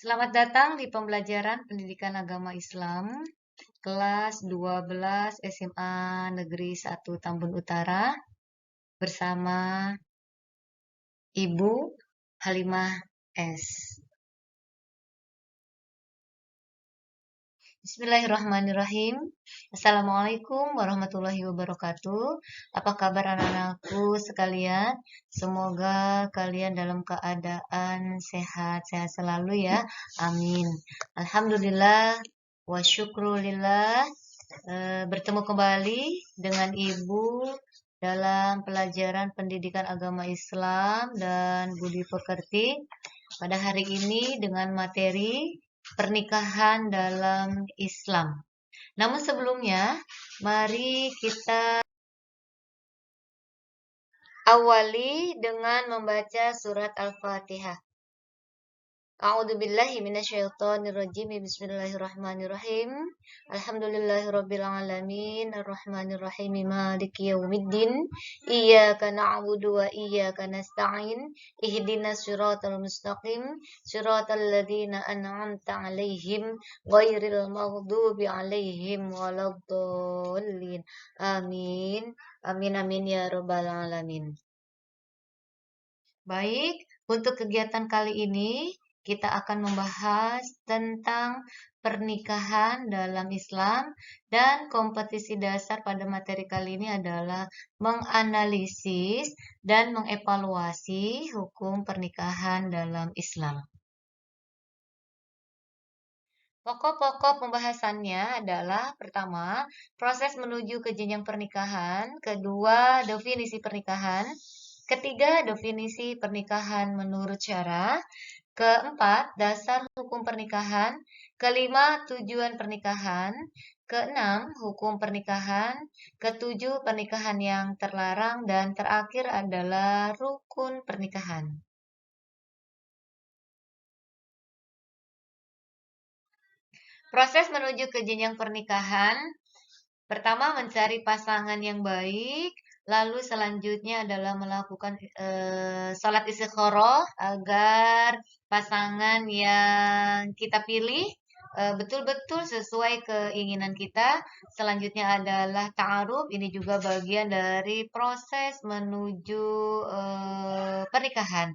Selamat datang di pembelajaran Pendidikan Agama Islam kelas 12 SMA Negeri 1 Tambun Utara bersama Ibu Halimah S. Bismillahirrahmanirrahim. Assalamualaikum warahmatullahi wabarakatuh. Apa kabar anak-anakku sekalian? Semoga kalian dalam keadaan sehat-sehat selalu ya. Amin. Alhamdulillah wa syukrulillah. Bertemu kembali dengan Ibu dalam pelajaran pendidikan agama Islam dan budi pekerti pada hari ini dengan materi pernikahan dalam Islam. Namun sebelumnya, mari kita awali dengan membaca surat Al-Fatihah. A'udzubillahi minasyaitonirrajim. Bismillahirrahmanirrahim. Alhamdulillahirabbil alamin arrahmanirrahim maliki yaumiddin. Iyyaka na'budu wa iyyaka nasta'in. Ihdinas siratal mustaqim. Siratal ladzina an'amta 'alaihim ghairil maghdubi 'alaihim waladdallin. Amin. Amin amin ya rabbal alamin. Baik, untuk kegiatan kali ini kita akan membahas tentang pernikahan dalam Islam dan kompetisi dasar pada materi kali ini adalah menganalisis dan mengevaluasi hukum pernikahan dalam Islam. Pokok-pokok pembahasannya adalah pertama, proses menuju ke jenjang pernikahan, kedua, definisi pernikahan, ketiga, definisi pernikahan menurut syara, keempat, dasar hukum pernikahan. Kelima, tujuan pernikahan. Keenam, hukum pernikahan. Ketujuh, pernikahan yang terlarang. Dan terakhir adalah rukun pernikahan. Proses menuju ke jenjang pernikahan. Pertama, mencari pasangan yang baik. Lalu selanjutnya adalah melakukan salat istikharah agar pasangan yang kita pilih betul-betul sesuai keinginan kita. Selanjutnya adalah ta'aruf. Ini juga bagian dari proses menuju pernikahan.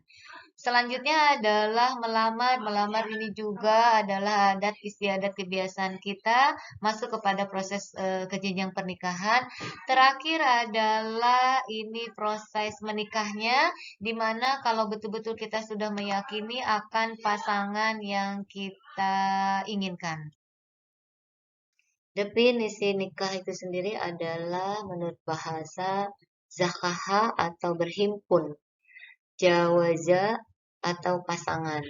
Selanjutnya adalah melamar. Melamar ini juga adalah adat istiadat kebiasaan kita masuk kepada proses ke jenjang pernikahan. Terakhir adalah ini proses menikahnya, di mana kalau betul-betul kita sudah meyakini akan pasangan yang kita inginkan. Definisi nikah itu sendiri adalah menurut bahasa zakaha atau berhimpun, jawaza atau pasangan.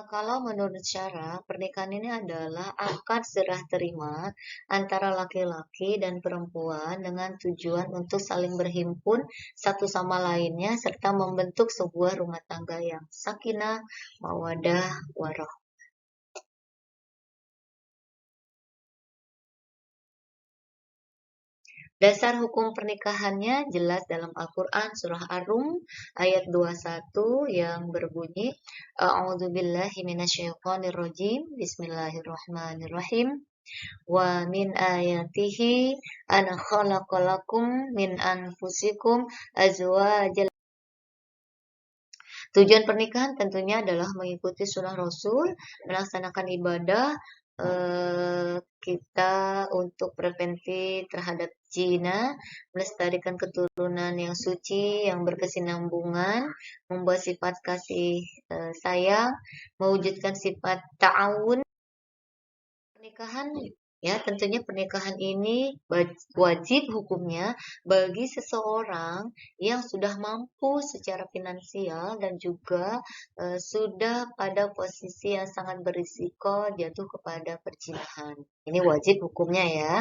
Kalau menurut syara, pernikahan ini adalah akad serah terima antara laki-laki dan perempuan dengan tujuan untuk saling berhimpun satu sama lainnya serta membentuk sebuah rumah tangga yang sakinah, mawaddah, warahmah. Dasar hukum pernikahannya jelas dalam Al-Quran surah Ar-Rum ayat 21 yang berbunyi A'udzubillahi minasyaitonirrajim. Bismillahirrahmanirrahim. Wa min ayatihi an khalaqalakum min anfusikum azwajal. Tujuan pernikahan tentunya adalah mengikuti sunnah Rasul, melaksanakan ibadah kita untuk preventif terhadap zina, melestarikan keturunan yang suci, yang berkesinambungan, membuat sifat kasih sayang, mewujudkan sifat ta'awun. Pernikahan ya, tentunya pernikahan ini wajib hukumnya bagi seseorang yang sudah mampu secara finansial dan juga sudah pada posisi yang sangat berisiko jatuh kepada perzinahan. Ini wajib hukumnya ya.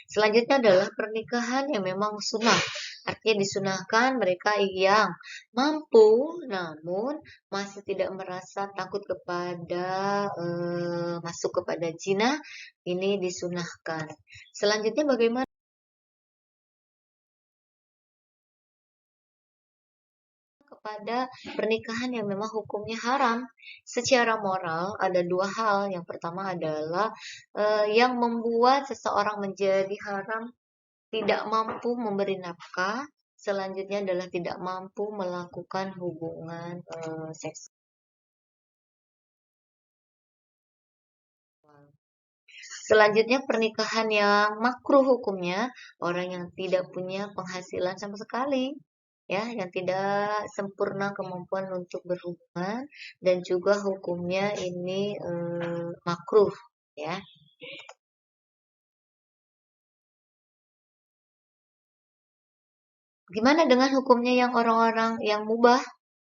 Selanjutnya adalah pernikahan yang memang sunnah. Artinya disunahkan mereka yang mampu namun masih tidak merasa takut kepada masuk kepada zina, ini disunahkan. Selanjutnya bagaimana kepada pernikahan yang memang hukumnya haram? Secara moral ada dua hal. Yang pertama adalah yang membuat seseorang menjadi haram tidak mampu memberi nafkah. Selanjutnya adalah tidak mampu melakukan hubungan seks. Selanjutnya pernikahan yang makruh hukumnya orang yang tidak punya penghasilan sama sekali, ya, yang tidak sempurna kemampuan untuk berhubungan dan juga hukumnya ini makruh, ya. Gimana dengan hukumnya yang orang-orang yang mubah?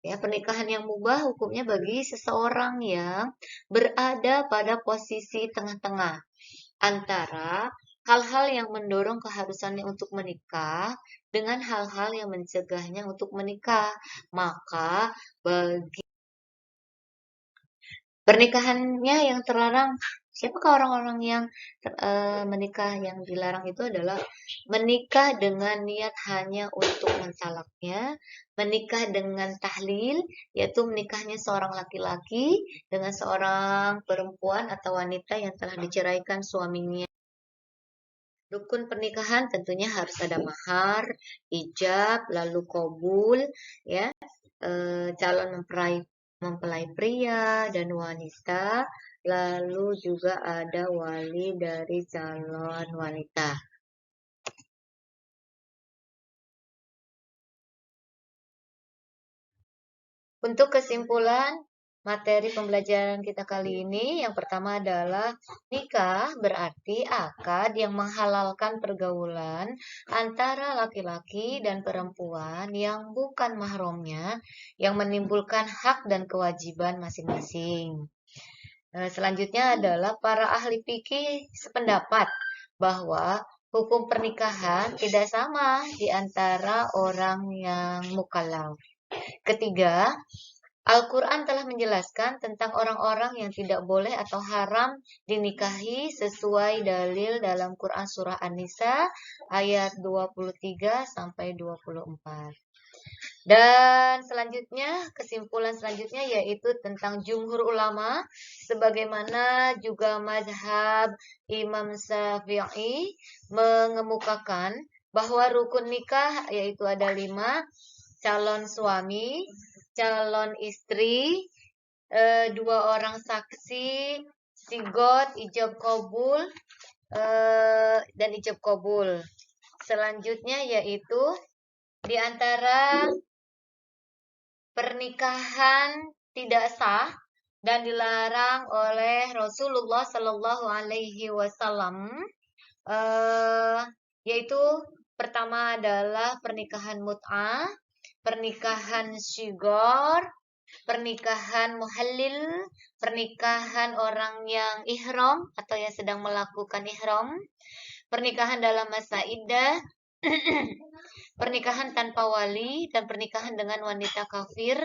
Ya, pernikahan yang mubah hukumnya bagi seseorang yang berada pada posisi tengah-tengah antara hal-hal yang mendorong keharusannya untuk menikah dengan hal-hal yang mencegahnya untuk menikah. Maka bagi pernikahannya yang terlarang, siapakah orang-orang yang menikah yang dilarang itu adalah menikah dengan niat hanya untuk mensalaknya, menikah dengan tahlil, yaitu menikahnya seorang laki-laki dengan seorang perempuan atau wanita yang telah diceraikan suaminya. Rukun pernikahan tentunya harus ada mahar, ijab, lalu kobul, ya, calon mempelai pria dan wanita, lalu juga ada wali dari calon wanita. Untuk kesimpulan materi pembelajaran kita kali ini, yang pertama adalah nikah berarti akad yang menghalalkan pergaulan antara laki-laki dan perempuan yang bukan mahramnya, yang menimbulkan hak dan kewajiban masing-masing. Selanjutnya adalah para ahli fikih sependapat bahwa hukum pernikahan tidak sama di antara orang yang mukallaf. Ketiga, Al-Quran telah menjelaskan tentang orang-orang yang tidak boleh atau haram dinikahi sesuai dalil dalam Quran Surah An-Nisa ayat 23 sampai 24. Dan selanjutnya, kesimpulan selanjutnya yaitu tentang jumhur ulama, sebagaimana juga mazhab Imam Syafi'i mengemukakan bahwa rukun nikah yaitu ada 5, calon suami, calon istri, 2 orang saksi, sigot, ijab kabul, dan ijab kabul. Selanjutnya yaitu di antara pernikahan tidak sah dan dilarang oleh Rasulullah Shallallahu Alaihi Wasallam, yaitu pertama adalah pernikahan mut'ah, pernikahan syigor, pernikahan muhallil, pernikahan orang yang ihram atau yang sedang melakukan ihram, pernikahan dalam masa iddah, pernikahan tanpa wali, dan pernikahan dengan wanita kafir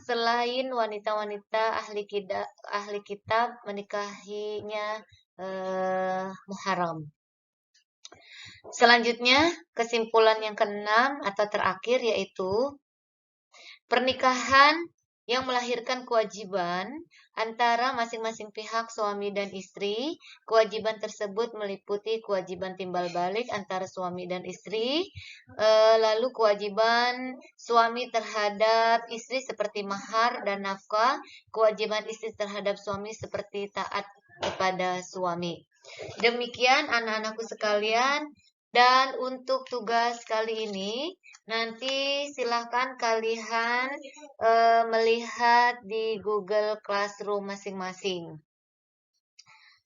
selain wanita-wanita ahli kitab menikahinya muharram. Selanjutnya, kesimpulan yang keenam atau terakhir yaitu pernikahan yang melahirkan kewajiban antara masing-masing pihak suami dan istri. Kewajiban tersebut meliputi kewajiban timbal balik antara suami dan istri, lalu kewajiban suami terhadap istri seperti mahar dan nafkah, kewajiban istri terhadap suami seperti taat kepada suami. Demikian anak-anakku sekalian, dan untuk tugas kali ini nanti silahkan kalian melihat di Google Classroom masing-masing.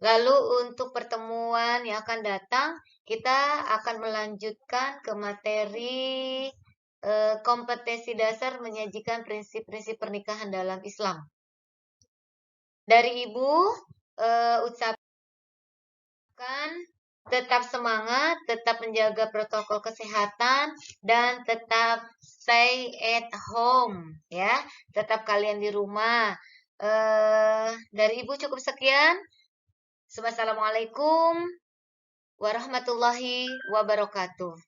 Lalu untuk pertemuan yang akan datang, kita akan melanjutkan ke materi kompetensi dasar menyajikan prinsip-prinsip pernikahan dalam Islam. Dari Ibu ucapkan Tetap semangat, tetap menjaga protokol kesehatan, dan tetap stay at home, ya. Tetap kalian di rumah. Dari Ibu cukup sekian. Wassalamualaikum warahmatullahi wabarakatuh.